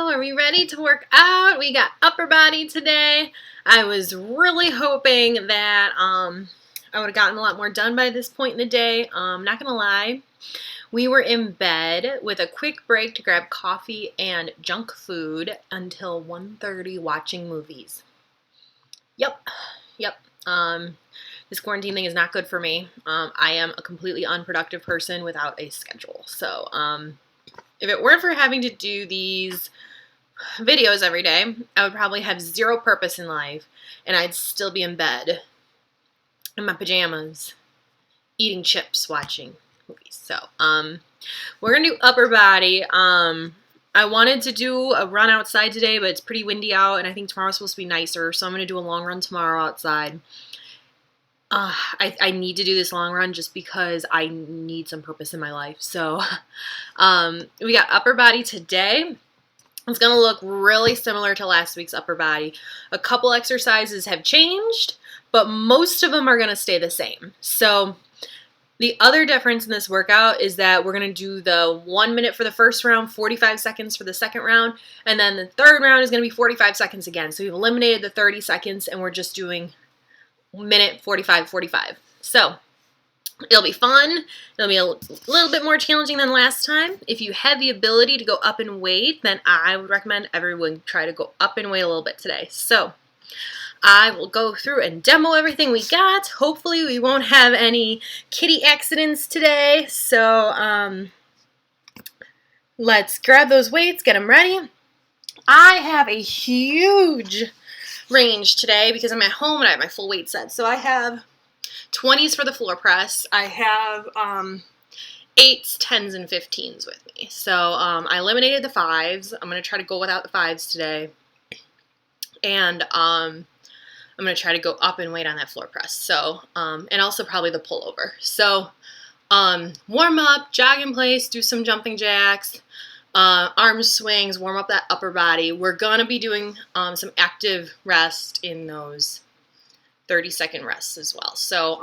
are we ready to work out? We got upper body today. I was really hoping that I would have gotten a lot more done by this point in the day. Not gonna lie, we were in bed with a quick break to grab coffee and junk food until 1:30 watching movies. Yep. This quarantine thing is not good for me. I am a completely unproductive person without a schedule. So if it weren't for having to do these videos every day, I would probably have zero purpose in life, and I'd still be in bed in my pajamas eating chips watching movies. So we're gonna do upper body. I wanted to do a run outside today, but it's pretty windy out, and I think tomorrow's supposed to be nicer, so I'm gonna do a long run tomorrow outside. I need to do this long run just because I need some purpose in my life. So we got upper body today. It's going to look really similar to last week's upper body. A couple exercises have changed, but most of them are going to stay the same. So the other difference in this workout is that we're going to do the 1 minute for the first round, 45 seconds for the second round, and then the third round is going to be 45 seconds again. So we've eliminated the 30 seconds and we're just doing minute 45. So it'll be fun. It'll be a little bit more challenging than last time. If you have the ability to go up in weight, then I would recommend everyone try to go up in weight a little bit today. So I will go through and demo everything we got. Hopefully we won't have any kitty accidents today. So let's grab those weights, get them ready. I have a huge range today because I'm at home and I have my full weight set. So I have 20s for the floor press. I have 8s, 10s, and 15s with me. So I eliminated the 5s. I'm going to try to go without the 5s today. And I'm going to try to go up in weight on that floor press. So, and also probably the pullover. So warm up, jog in place, do some jumping jacks, arm swings, warm up that upper body. We're going to be doing some active rest in those 30-second rests as well. So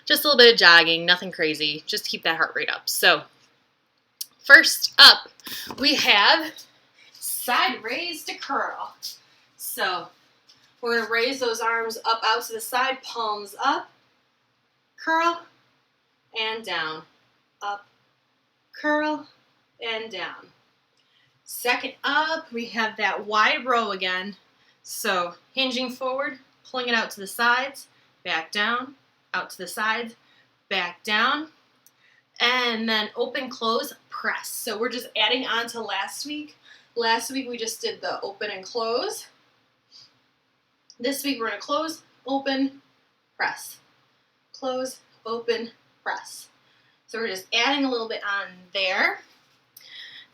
just a little bit of jogging, nothing crazy. Just keep that heart rate up. So first up, we have side raise to curl. So we're going to raise those arms up out to the side, palms up, curl, and down, up, curl, and down. Second up, we have that wide row again. So hinging forward, pulling it out to the sides, back down, out to the sides, back down, and then open, close, press. So we're just adding on to last week. Last week we just did the open and close. This week we're going to close, open, press. Close, open, press. So we're just adding a little bit on there.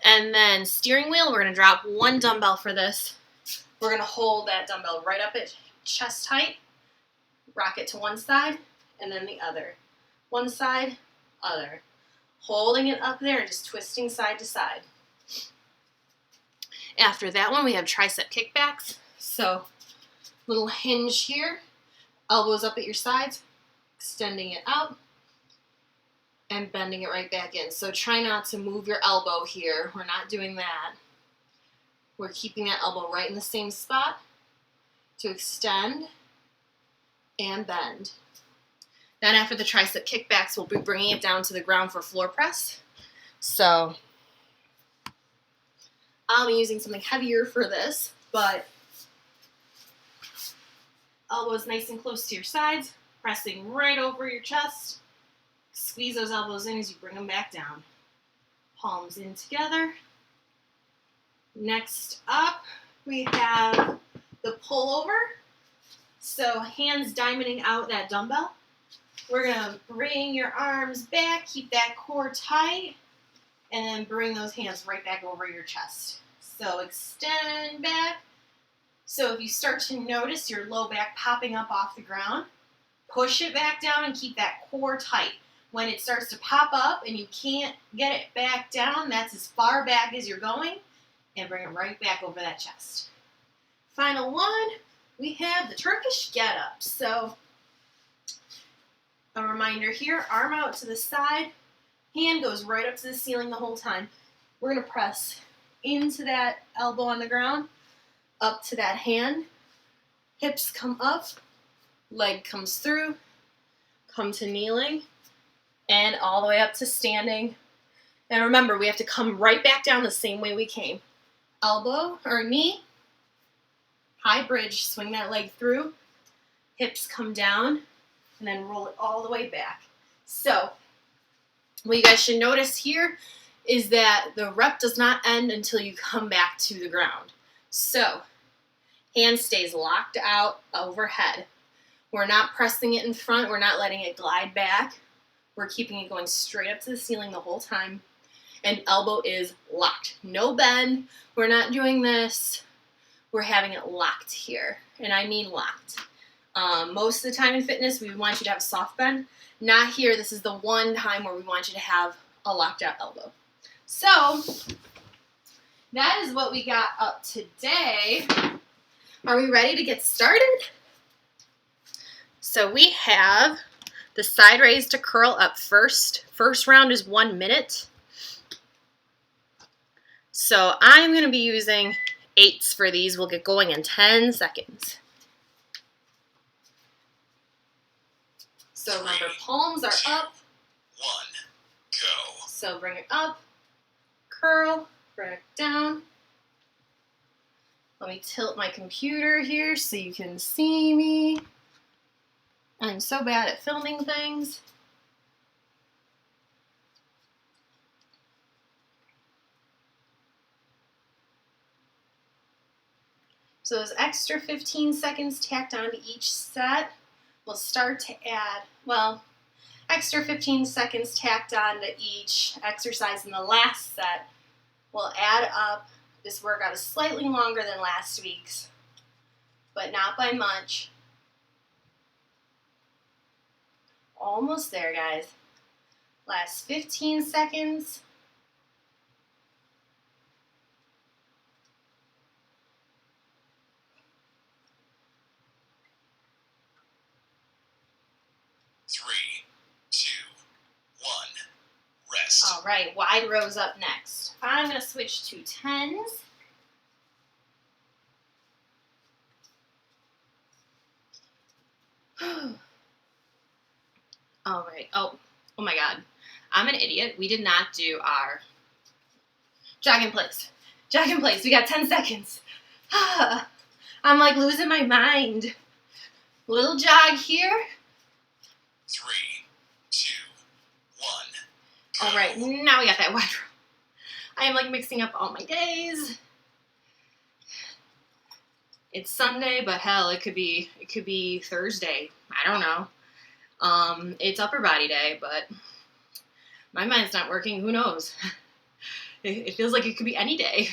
And then steering wheel, we're going to drop one dumbbell for this. We're going to hold that dumbbell right up at chest height, rock it to one side, and then the other. One side, other. Holding it up there and just twisting side to side. After that one, we have tricep kickbacks. So, little hinge here, elbows up at your sides, extending it out, and bending it right back in. So try not to move your elbow here. We're not doing that. We're keeping that elbow right in the same spot to extend and bend. Then after the tricep kickbacks, we'll be bringing it down to the ground for floor press. So I'll be using something heavier for this, but elbows nice and close to your sides, pressing right over your chest. Squeeze those elbows in as you bring them back down. Palms in together. Next up, we have the pullover. So hands diamonding out that dumbbell. We're going to bring your arms back, keep that core tight, and then bring those hands right back over your chest. So extend back. So if you start to notice your low back popping up off the ground, push it back down and keep that core tight. When it starts to pop up and you can't get it back down, that's as far back as you're going, and bring it right back over that chest. Final one, we have the Turkish get-up. So a reminder here, arm out to the side, hand goes right up to the ceiling the whole time. We're going to press into that elbow on the ground, up to that hand. Hips come up, leg comes through, come to kneeling, and all the way up to standing. And remember, we have to come right back down the same way we came. Elbow or knee, high bridge, swing that leg through, hips come down, and then roll it all the way back. So, what you guys should notice here is that the rep does not end until you come back to the ground. So, hand stays locked out overhead. We're not pressing it in front, we're not letting it glide back. We're keeping it going straight up to the ceiling the whole time. And elbow is locked. No bend. We're not doing this. We're having it locked here. And I mean locked. Most of the time in fitness, we want you to have a soft bend. Not here. This is the one time where we want you to have a locked out elbow. So, that is what we got up today. Are we ready to get started? So we have the side raise to curl up first. First round is 1 minute. So I'm going to be using 8s for these. We'll get going in 10 seconds. So remember, palms are up. 1, go. So bring it up, curl, bring it down. Let me tilt my computer here so you can see me. I'm so bad at filming things. So those extra 15 seconds tacked onto each set will start to add, well, extra 15 seconds tacked onto each exercise in the last set will add up. This workout is slightly longer than last week's, but not by much. Almost there, guys. Last 15 seconds. Rest. All right, wide rows up next. I'm going to switch to 10s. All right. Oh my God. I'm an idiot. We did not do our jog in place. Jog in place. We got 10 seconds. I'm like losing my mind. Little jog here. 3, 2, 1. Go. All right, now we got that wide row. I am like mixing up all my days. It's Sunday, but hell, it could be Thursday. I don't know. It's upper body day, but my mind's not working. Who knows? It feels like it could be any day.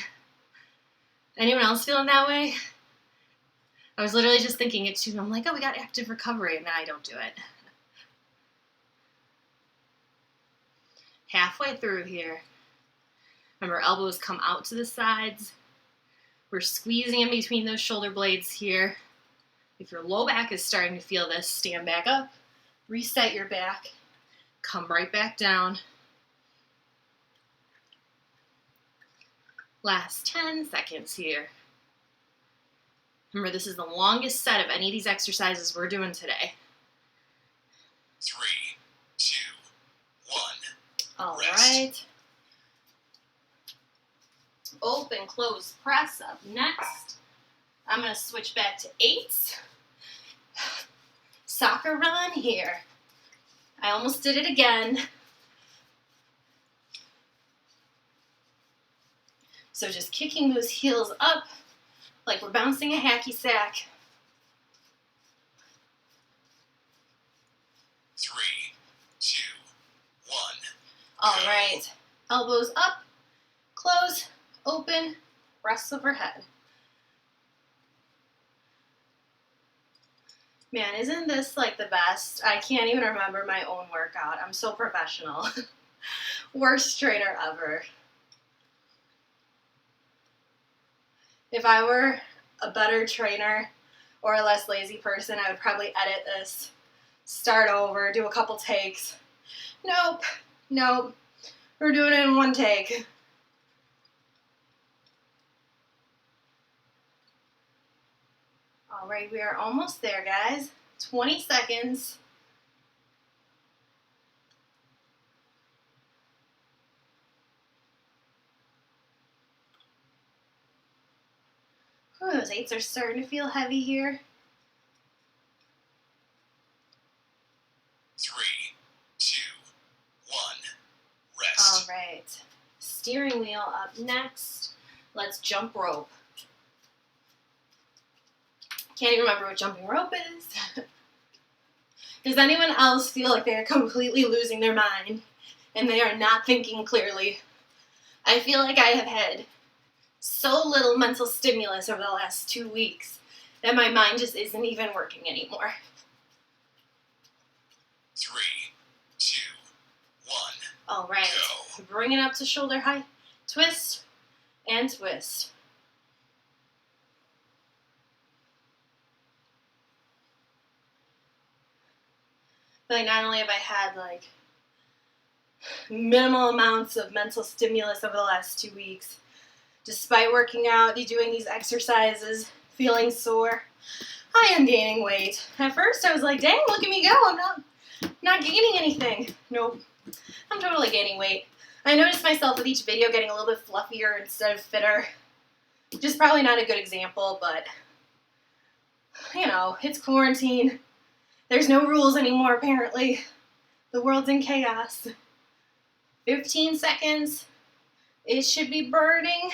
Anyone else feeling that way? I was literally just thinking it too. I'm like, oh, we got active recovery, and then I don't do it. Halfway through here. Remember, elbows come out to the sides. We're squeezing in between those shoulder blades here. If your low back is starting to feel this, stand back up, reset your back, come right back down. Last 10 seconds here. Remember, this is the longest set of any of these exercises we're doing today. 3, 2, 1. All Rest. right. Open, close, press up next. I'm going to switch back to 8s. Soccer run here. I almost did it again. So just kicking those heels up like we're bouncing a hacky sack. 3, 2, 1. All Go. right. Elbows up, close, open, breasts overhead. Man, isn't this like the best? I can't even remember my own workout. I'm so professional. Worst trainer ever. If I were a better trainer or a less lazy person, I would probably edit this, start over, do a couple takes. Nope. We're doing it in one take. All right, we are almost there, guys. 20 seconds. Ooh, those 8s are starting to feel heavy here. 3, 2, 1. All Rest. right, steering wheel up next. Let's jump rope. Can't even remember what jumping rope is. Does anyone else feel like they're completely losing their mind and they are not thinking clearly? I feel like I have had so little mental stimulus over the last 2 weeks that my mind just isn't even working anymore. 3, 2, 1. All right, Go. bring it up to shoulder height. Twist and twist. Like, not only have I had like minimal amounts of mental stimulus over the last 2 weeks, despite working out, doing these exercises, feeling sore, I am gaining weight. At first I was like, dang, look at me go, I'm not gaining anything. Nope, I'm totally gaining weight. I noticed myself with each video getting a little bit fluffier instead of fitter. Just probably not a good example, but you know, it's quarantine. There's no rules anymore, apparently. The world's in chaos. 15 seconds. It should be burning.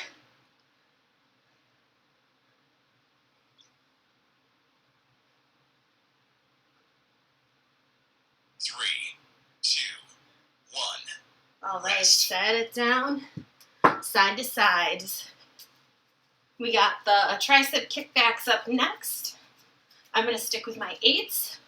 Three, two, one. All right, set it down. Side to sides. We got the tricep kickbacks up next. I'm going to stick with my 8s.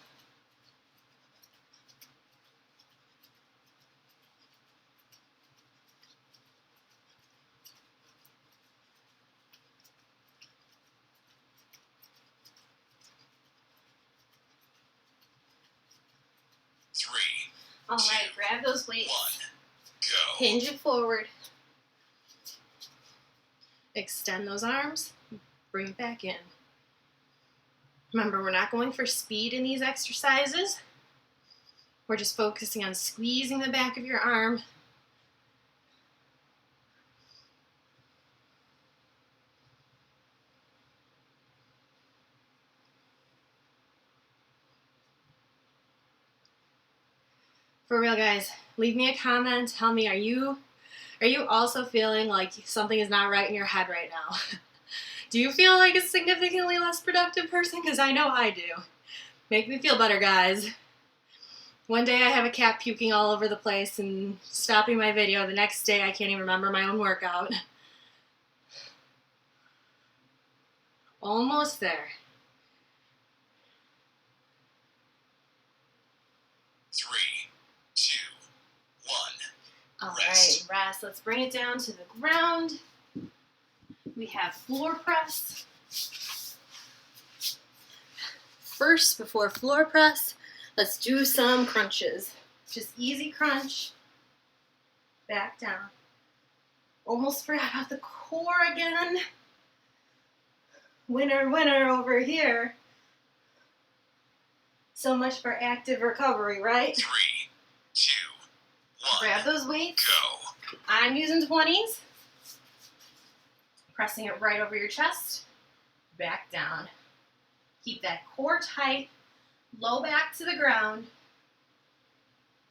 Three. All right, grab those weights. 1. Go. Hinge it forward. Extend those arms. Bring it back in. Remember, we're not going for speed in these exercises. We're just focusing on squeezing the back of your arm. For real, guys, leave me a comment. Tell me, are you also feeling like something is not right in your head right now? Do you feel like a significantly less productive person? Because I know I do. Make me feel better, guys. One day I have a cat puking all over the place and stopping my video. The next day I can't even remember my own workout. Almost there. 3, 2, 1. All Rest. right, rest. Let's bring it down to the ground. We have floor press. First, before floor press, let's do some crunches. Just easy crunch. Back down. Almost forgot about the core again. Winner, winner over here. So much for active recovery, right? 3, 2, 1. Grab those weights. Go. I'm using 20s. Pressing it right over your chest. Back down. Keep that core tight. Low back to the ground.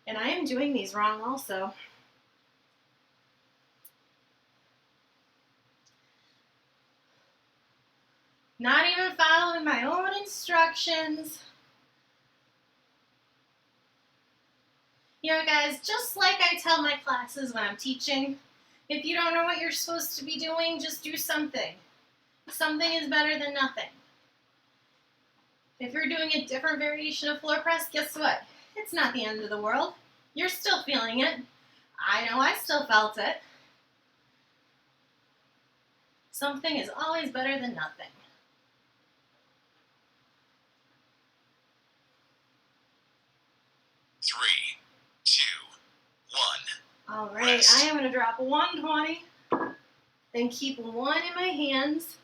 And I am doing these wrong also. Not even following my own instructions. You know, guys, just like I tell my classes when I'm teaching, if you don't know what you're supposed to be doing, just do something. Something is better than nothing. If you're doing a different variation of floor press, guess what? It's not the end of the world. You're still feeling it. I know I still felt it. Something is always better than nothing. Three, two, one. All right, Rest. I am going to drop a 120 and keep one in my hands.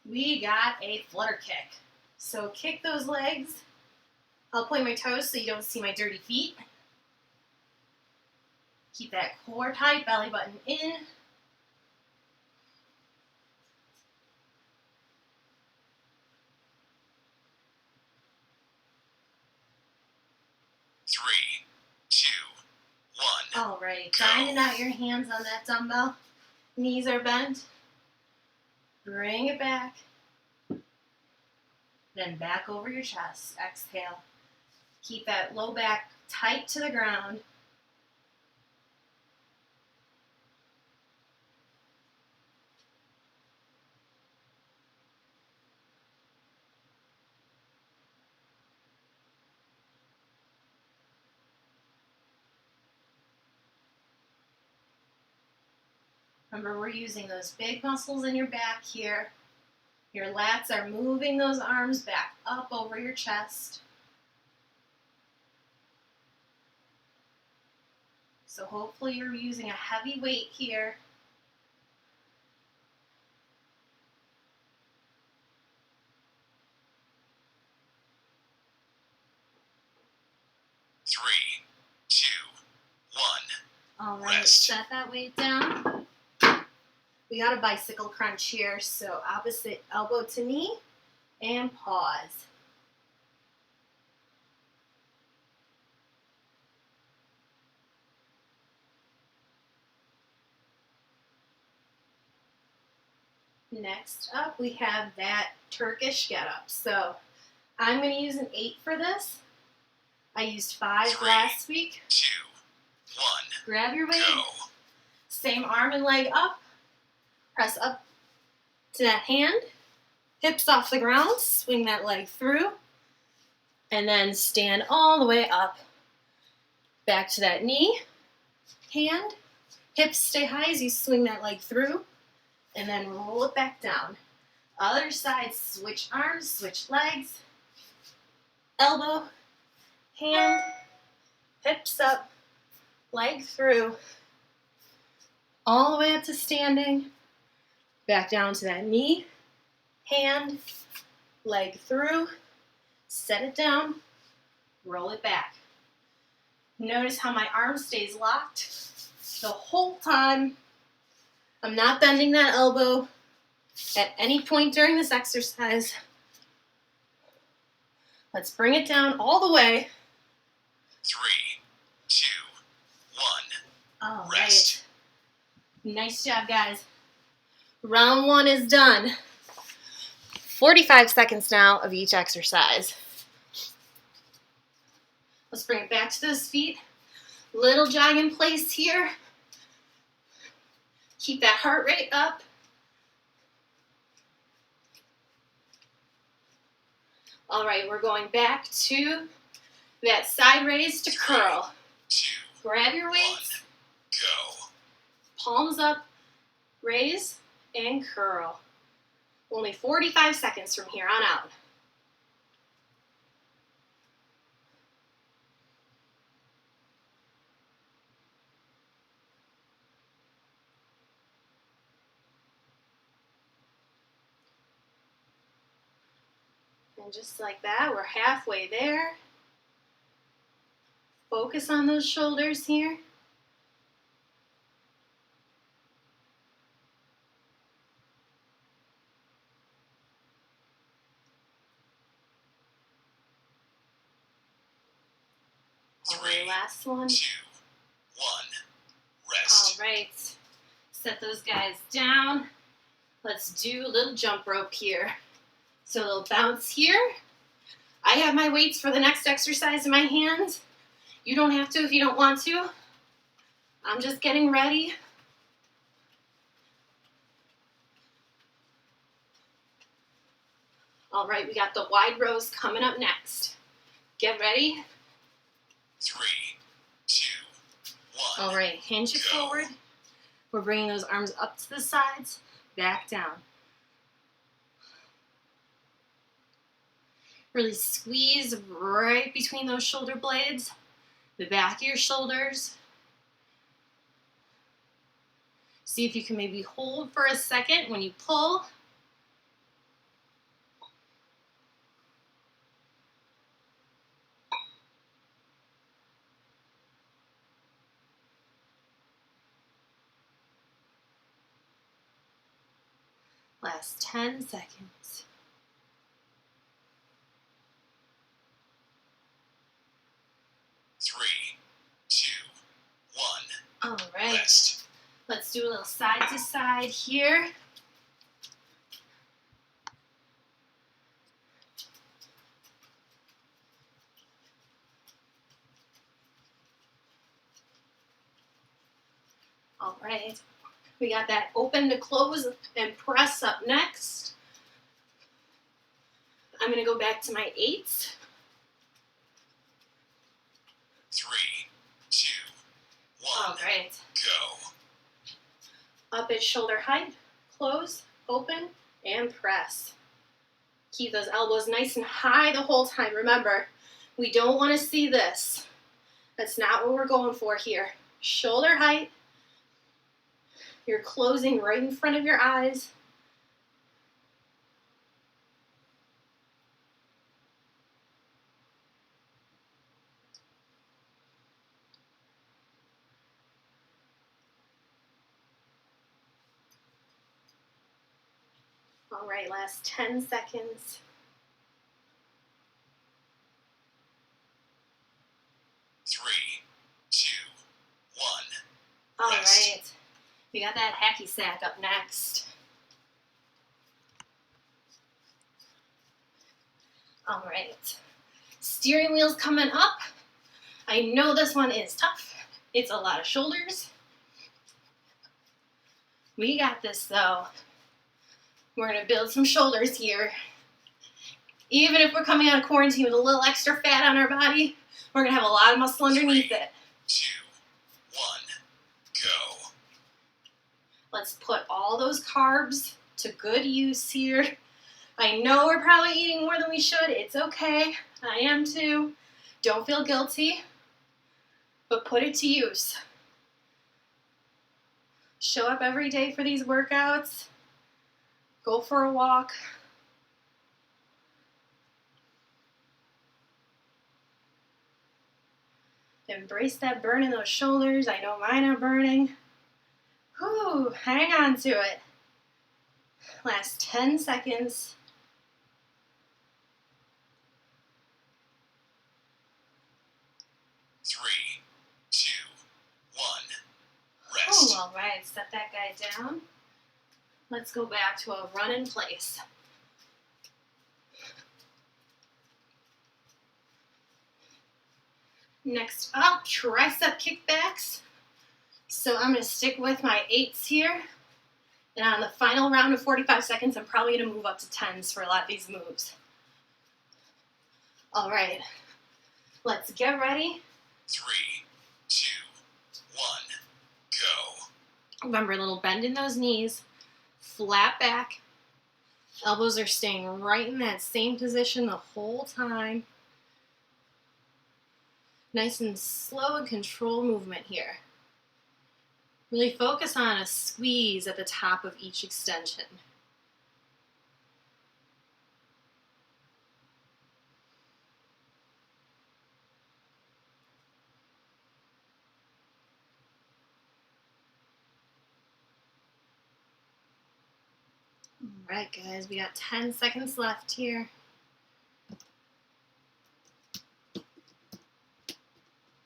We got a flutter kick. So kick those legs. I'll point my toes so you don't see my dirty feet. Keep that core tight, belly button in. Three, two, one. All right, diamond out your hands on that dumbbell. Knees are bent. Bring it back. Then back over your chest. Exhale. Keep that low back tight to the ground. Remember, we're using those big muscles in your back here. Your lats are moving those arms back up over your chest. So hopefully you're using a heavy weight here. Three, two, one. All right, Rest. set that weight down. We got a bicycle crunch here, so opposite elbow to knee and pause. Next up, we have that Turkish get-up. So I'm going to use an 8 for this. I used 5 Three. last week. Two, one. Grab your weight. Go. Same arm and leg up. Press up to that hand. Hips off the ground. Swing that leg through. And then stand all the way up. Back to that knee. Hand. Hips stay high as you swing that leg through. And then roll it back down. Other side, switch arms, switch legs. Elbow, hand, hips up, leg through. All the way up to standing. Back down to that knee, hand, leg through. Set it down, roll it back. Notice how my arm stays locked the whole time. I'm not bending that elbow at any point during this exercise. Let's bring it down all the way. 3, 2, 1. All Rest. right. Nice job, guys. Round 1 is done. 45 seconds now of each exercise. Let's bring it back to those feet. Little jog in place here. Keep that heart rate up. All right, we're going back to that side raise to curl. 2, Grab your 1. weights, Go. palms up, raise, and curl. Only 45 seconds from here on out. And just like that, we're halfway there. Focus on those shoulders here. All right, 3, last one. 2, 1. Rest. All right, set those guys down. Let's do a little jump rope here. So a little bounce here. I have my weights for the next exercise in my hands. You don't have to if you don't want to. I'm just getting ready. All right, we got the wide rows coming up next. Get ready. 3, 2, 1. All right, hinge it forward. We're bringing those arms up to the sides, back down. Really squeeze right between those shoulder blades, the back of your shoulders. See if you can maybe hold for a second when you pull. Last 10 seconds. Three, two, one. All right. Rest. Let's do a little side to side here. All right. We got that open to close and press up next. I'm going to go back to my 8s. 3, 2, 1. All right. Go. Up at shoulder height, close, open, and press. Keep those elbows nice and high the whole time. Remember, we don't want to see this. That's not what we're going for here. Shoulder height. You're closing right in front of your eyes. All right, last 10 seconds. 3, 2, 1. All Rest. right. We got that hacky sack up next. All right. Steering wheel's coming up. I know this one is tough. It's a lot of shoulders. We got this though. We're gonna build some shoulders here. Even if we're coming out of quarantine with a little extra fat on our body, we're gonna have a lot of muscle underneath it. 2, 1. Go. Let's put all those carbs to good use here. I know we're probably eating more than we should. It's okay. I am too. Don't feel guilty, but put it to use. Show up every day for these workouts. Go for a walk. Embrace that burn in those shoulders. I know mine are burning. Whew, hang on to it. Last 10 seconds. 3, 2, 1. Oh, Rest. all right, set that guy down. Let's go back to a run in place. Next up, tricep kickbacks. So I'm going to stick with my 8s here. And on the final round of 45 seconds, I'm probably going to move up to 10s for a lot of these moves. All right, let's get ready. 3, 2, 1. Go. Remember, a little bend in those knees, flat back. Elbows are staying right in that same position the whole time. Nice and slow and controlled movement here. Really focus on a squeeze at the top of each extension. All right, guys, we got 10 seconds left here.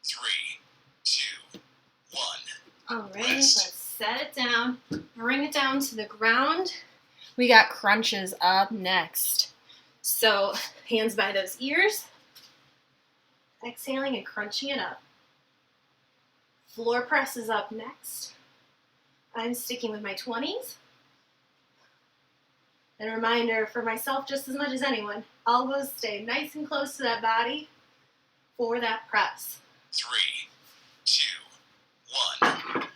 3, 2, 1. All right, Rest. let's set it down. Bring it down to the ground. We got crunches up next. So hands by those ears. Exhaling and crunching it up. Floor press is up next. I'm sticking with my 20s. And a reminder for myself, just as much as anyone, elbows stay nice and close to that body for that press. 3, 2, 1. Go.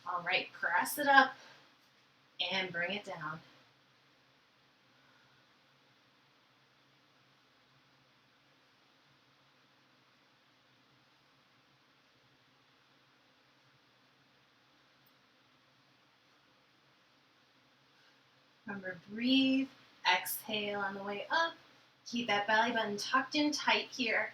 All right, press it up and bring it down. Remember, breathe, exhale on the way up. Keep that belly button tucked in tight here.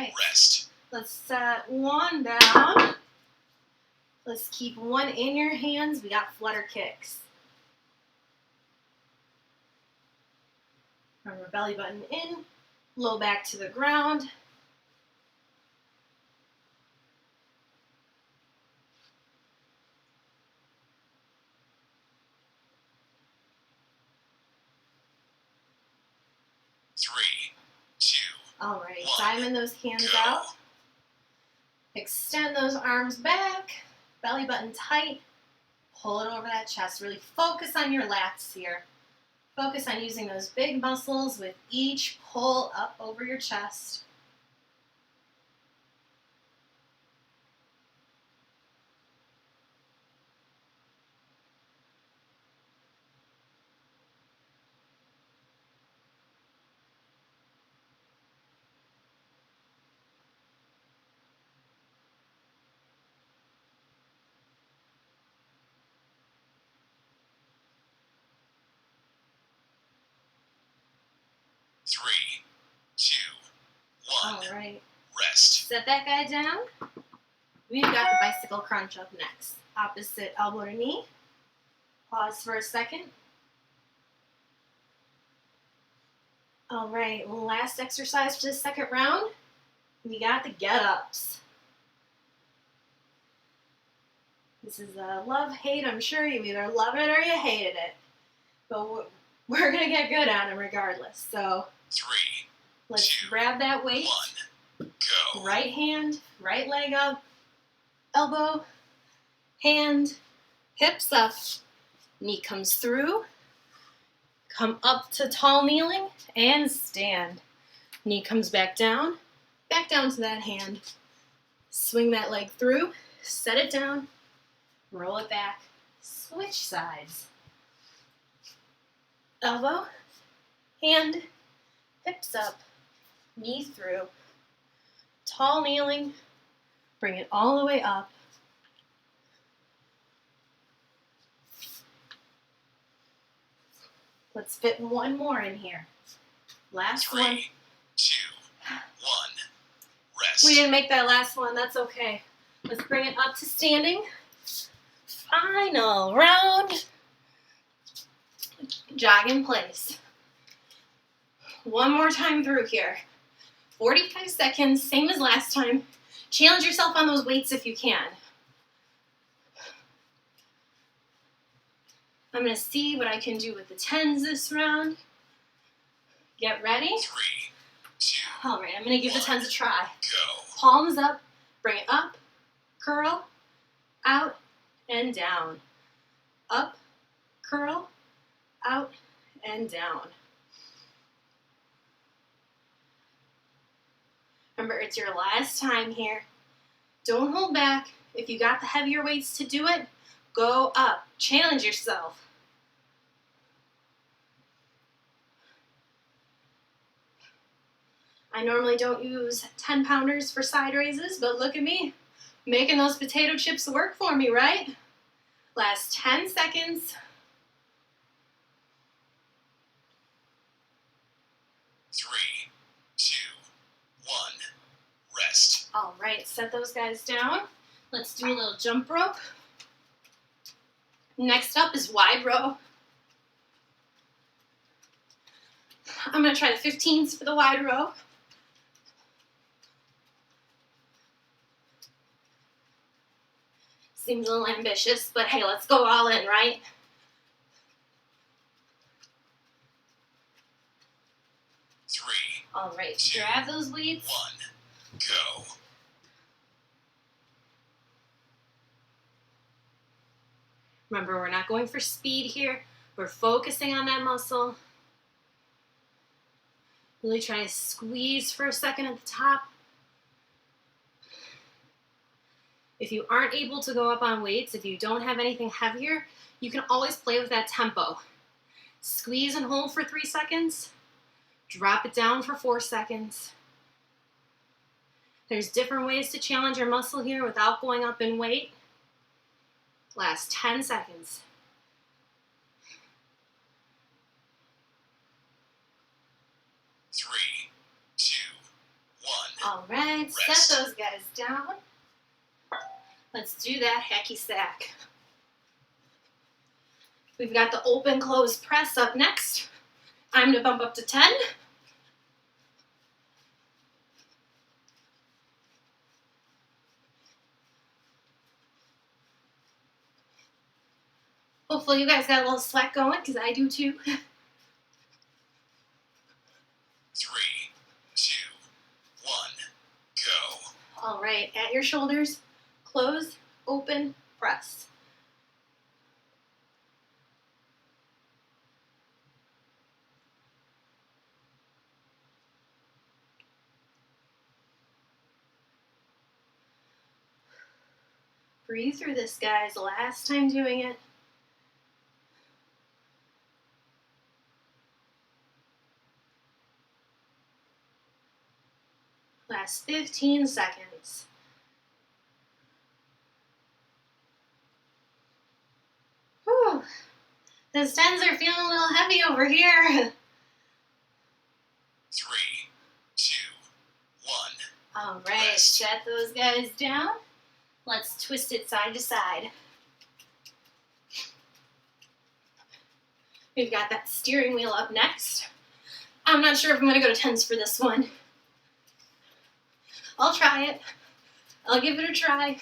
right. Rest. Let's set one down. Let's keep one in your hands. We got flutter kicks. Remember, belly button in, low back to the ground. Three, two, All right, one, diamond those hands go. out. Extend those arms back, belly button tight. Pull it over that chest. Really focus on your lats here. Focus on using those big muscles with each pull up over your chest. Three, two, one. All right. Rest. Set that guy down. We've got the bicycle crunch up next. Opposite elbow to knee. Pause for a second. All right, last exercise for the second round. We got the get-ups. This is a love-hate. I'm sure you either love it or you hated it. But we're going to get good at them regardless. So Three, let's two, grab that weight. one, go. Right hand, right leg up, elbow, hand, hips up, knee comes through, come up to tall kneeling, and stand. Knee comes back down to that hand. Swing that leg through, set it down, roll it back, switch sides. Elbow, hand, hips up, knee through, tall kneeling, bring it all the way up. Let's fit one more in here. Last one. Three, two, one. Rest. We didn't make that last one, that's okay. Let's bring it up to standing. Final round. Jog in place. One more time through here. 45 seconds, same as last time. Challenge yourself on those weights if you can. I'm going to see what I can do with the 10s this round. Get ready. Three, two, All right, I'm going to give the 10s a try. go. Palms up, bring it up, curl, out, and down. Up, curl, out, and down. Remember, it's your last time here. Don't hold back. If you got the heavier weights to do it, go up. Challenge yourself. I normally don't use 10-pounders for side raises, but look at me. Making those potato chips work for me, right? Last 10 seconds. Three, two, one. Rest. All right, set those guys down. Let's do a little jump rope. Next up is wide row. I'm going to try the 15s for the wide row. Seems a little ambitious, but hey, let's go all in, right? Three, All right, two, grab those weights. one, go. Remember, we're not going for speed here. We're focusing on that muscle. Really try to squeeze for a second at the top. If you aren't able to go up on weights, if you don't have anything heavier, you can always play with that tempo. Squeeze and hold for 3 seconds. Drop it down for 4 seconds. There's different ways to challenge your muscle here without going up in weight. Last 10 seconds. Three, two, one. All right, Rest. set those guys down. Let's do that hacky sack. We've got the open close press up next. I'm gonna bump up to 10. Hopefully you guys got a little sweat going, because I do too. 3, 2, 1, go. All right, at your shoulders, close, open, press. Breathe through this, guys. Last time doing it. Last 15 seconds. Whew. Those 10s are feeling a little heavy over here. 3, 2, 1. All right, set those guys down. Let's twist it side to side. We've got that steering wheel up next. I'm not sure if I'm going to go to 10s for this one. I'll try it. I'll give it a try.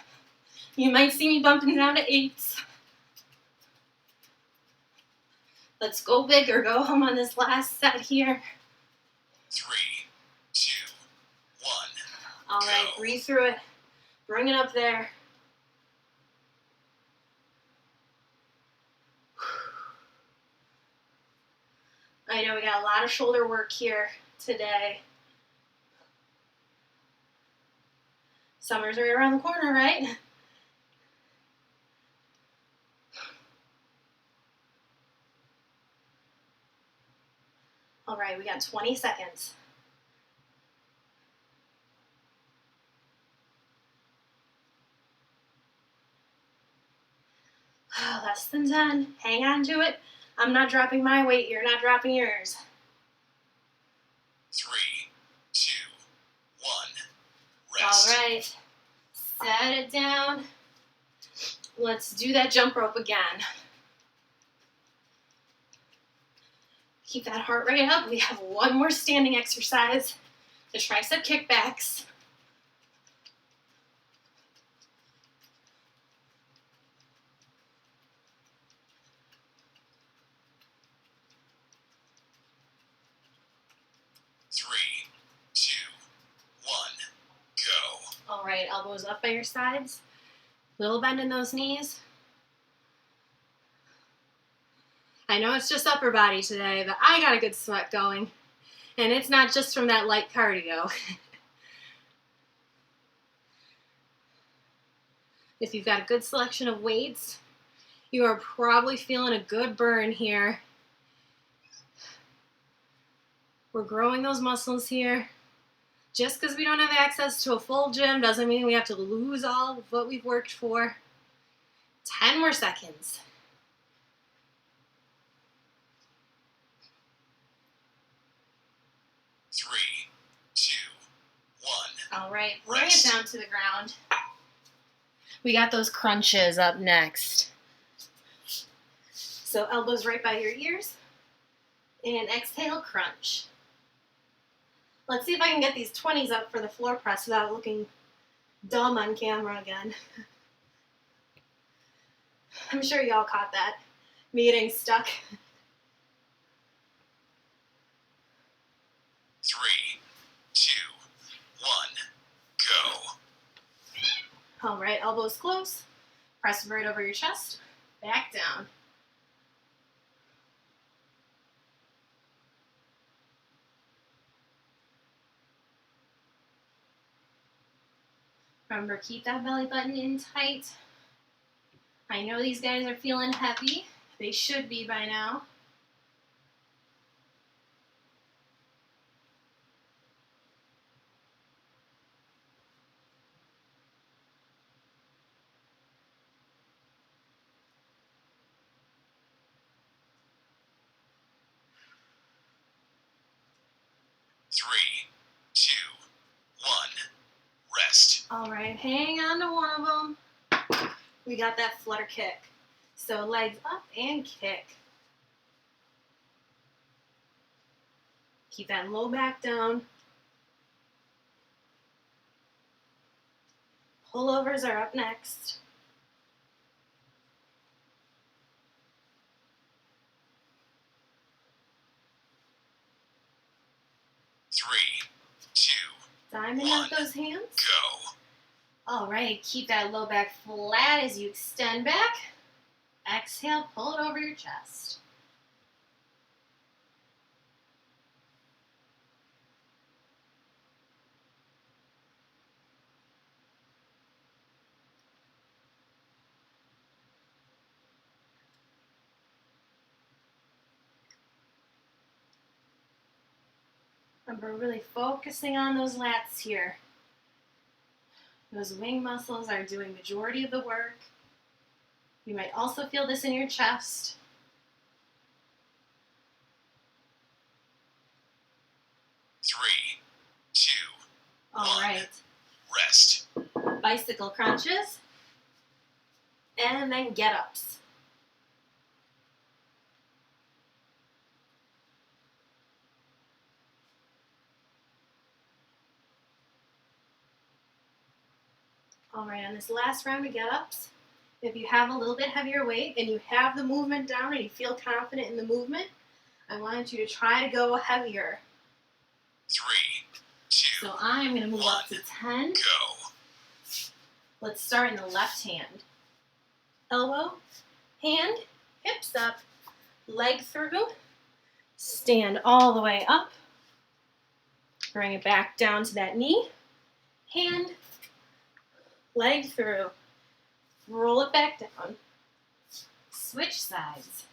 You might see me bumping down to 8s. Let's go big or go home on this last set here. 3, 2, 1. All right, Go. breathe through it. Bring it up there. I know we got a lot of shoulder work here today. Summer's right around the corner, right? All right, we got 20 seconds. Less than 10. Hang on to it. I'm not dropping my weight. You're not dropping yours. 3, 2, 1. Rest. All right. Set it down. Let's do that jump rope again. Keep that heart rate up. We have one more standing exercise. The tricep kickbacks. Three, 2, 1, go. All right, elbows up by your sides. Little bend in those knees. I know it's just upper body today, but I got a good sweat going. And it's not just from that light cardio. If you've got a good selection of weights, you are probably feeling a good burn here. We're growing those muscles here. Just because we don't have access to a full gym doesn't mean we have to lose all of what we've worked for. 10 more seconds. Three, 2, 1. All right, bring it Rest. down to the ground. We got those crunches up next. So elbows right by your ears. And exhale, crunch. Let's see if I can get these 20s up for the floor press without looking dumb on camera again. I'm sure y'all caught that. Me getting stuck. 3, 2, 1, go. All right, elbows close. Press right over your chest. Back down. Remember, keep that belly button in tight. I know these guys are feeling heavy. They should be by now. Three, 2, 1, All right, hang on to one of them. We got that flutter kick. So legs up and kick. Keep that low back down. Pullovers are up next. Three, two, Diamond up those hands. go. All right, keep that low back flat as you extend back. Exhale, pull it over your chest. Remember, really focusing on those lats here. Those wing muscles are doing majority of the work. You might also feel this in your chest. Three, two, All right. rest. Bicycle crunches. And then get-ups. All right, on this last round of get-ups, if you have a little bit heavier weight and you have the movement down and you feel confident in the movement, I want you to try to go heavier. Three, two, So I'm going to move up to 10. go. Let's start in the left hand. Elbow, hand, hips up, leg through, stand all the way up, bring it back down to that knee, hand, leg through, roll it back down, switch sides.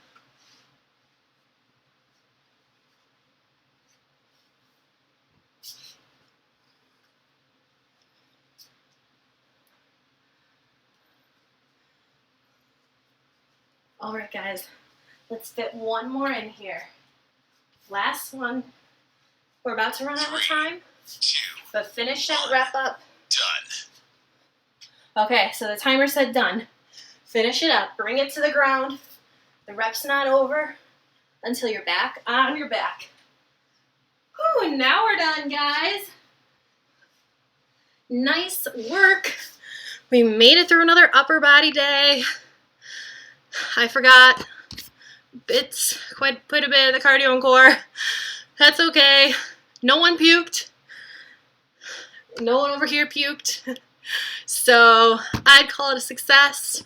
All right, guys, let's fit one more in here. Last one. We're about to run out of time, Two, but finish that wrap up. done. Okay, so the timer said done. Finish it up. Bring it to the ground. The rep's not over until you're back on your back. Whew, now we're done, guys. Nice work. We made it through another upper body day. I forgot quite a bit of the cardio and core. That's okay. No one puked. No one over here puked. So I'd call it a success.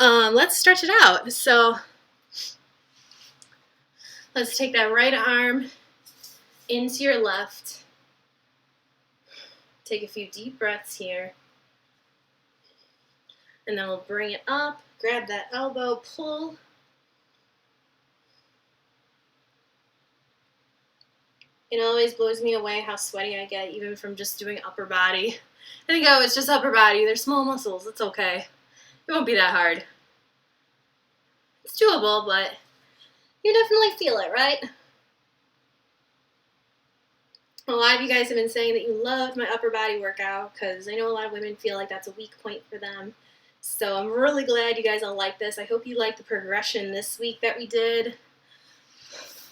Let's stretch it out. So let's take that right arm into your left. Take a few deep breaths here. And then we'll bring it up, grab that elbow, pull. It always blows me away how sweaty I get even from just doing upper body. I think, oh, it's just upper body. They're small muscles. It's okay. It won't be that hard. It's doable, but you definitely feel it, right? A lot of you guys have been saying that you loved my upper body workout because I know a lot of women feel like that's a weak point for them. So I'm really glad you guys all like this. I hope you like the progression this week that we did.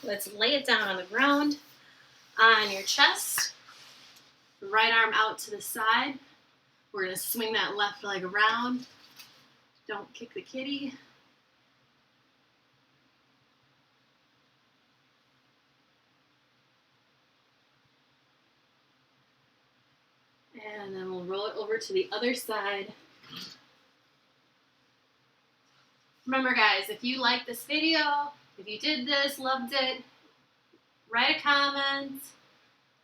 Let's lay it down on the ground, on your chest. Right arm out to the side. We're going to swing that left leg around. Don't kick the kitty. And then we'll roll it over to the other side. Remember, guys, if you like this video, if you did this, loved it, write a comment,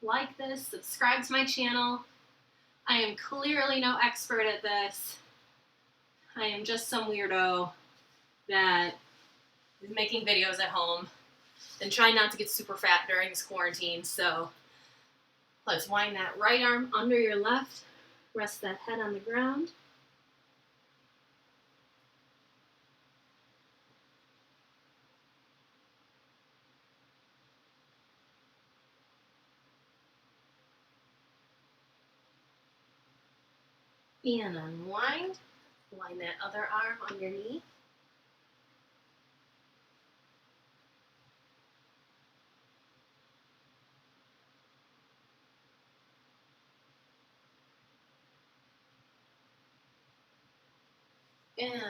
like this, subscribe to my channel. I am clearly no expert at this. I am just some weirdo that is making videos at home and trying not to get super fat during this quarantine. So let's wind that right arm under your left. Rest that head on the ground. And unwind. Line that other arm underneath. And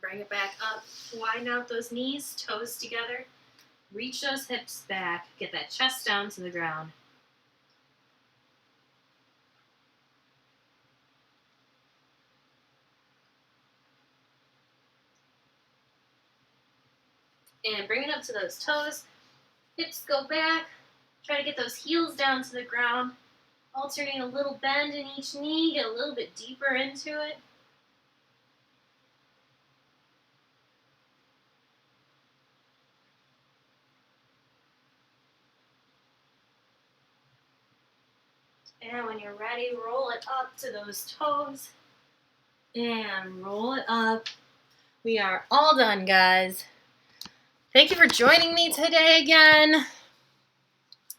bring it back up. Widen out those knees, toes together. Reach those hips back. Get that chest down to the ground. And bring it up to those toes. Hips go back. Try to get those heels down to the ground. Alternate a little bend in each knee. Get a little bit deeper into it. And when you're ready, roll it up to those toes. And roll it up. We are all done, guys. Thank you for joining me today again.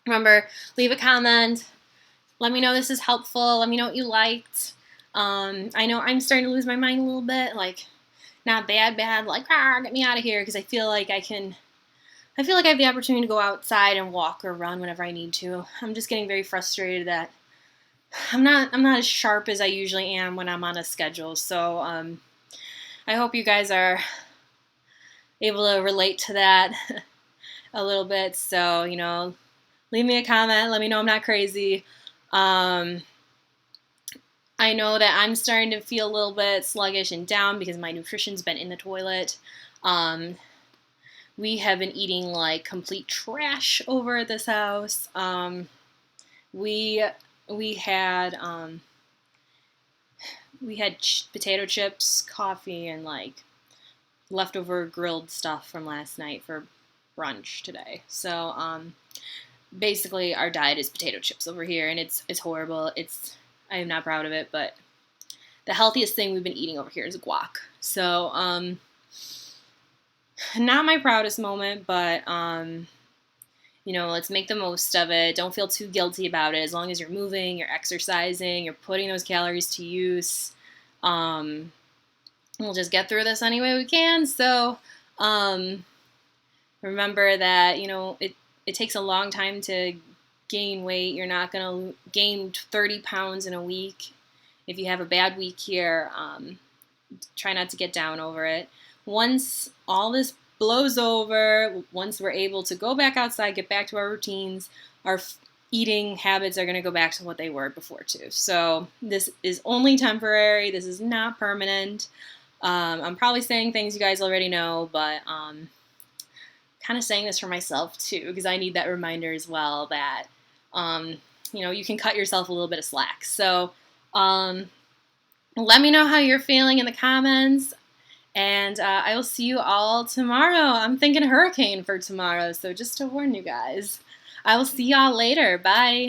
Remember, leave a comment. Let me know this is helpful. Let me know what you liked. I know I'm starting to lose my mind a little bit. Like, not bad, like, get me out of here. Because I feel like I have the opportunity to go outside and walk or run whenever I need to. I'm just getting very frustrated that I'm not as sharp as I usually am when I'm on a schedule. So I hope you guys are able to relate to that a little bit. So, leave me a comment. Let me know I'm not crazy. I know that I'm starting to feel a little bit sluggish and down because my nutrition's been in the toilet. We have been eating like complete trash over at this house. We had potato chips, coffee, and like leftover grilled stuff from last night for brunch today. So basically our diet is potato chips over here, and it's horrible. I am not proud of it, but the healthiest thing we've been eating over here is guac. So not my proudest moment, but let's make the most of it. Don't feel too guilty about it. As long as you're moving, you're exercising, you're putting those calories to use. We'll just get through this any way we can. So remember that, it takes a long time to gain weight. You're not going to gain 30 pounds in a week. If you have a bad week here, try not to get down over it. Once all this blows over, once we're able to go back outside, get back to our routines, our eating habits are going to go back to what they were before too. So this is only temporary. This is not permanent. I'm probably saying things you guys already know, but kind of saying this for myself too, because I need that reminder as well that, you can cut yourself a little bit of slack. So let me know how you're feeling in the comments. And I will see you all tomorrow. I'm thinking hurricane for tomorrow, so just to warn you guys. I will see y'all later. Bye.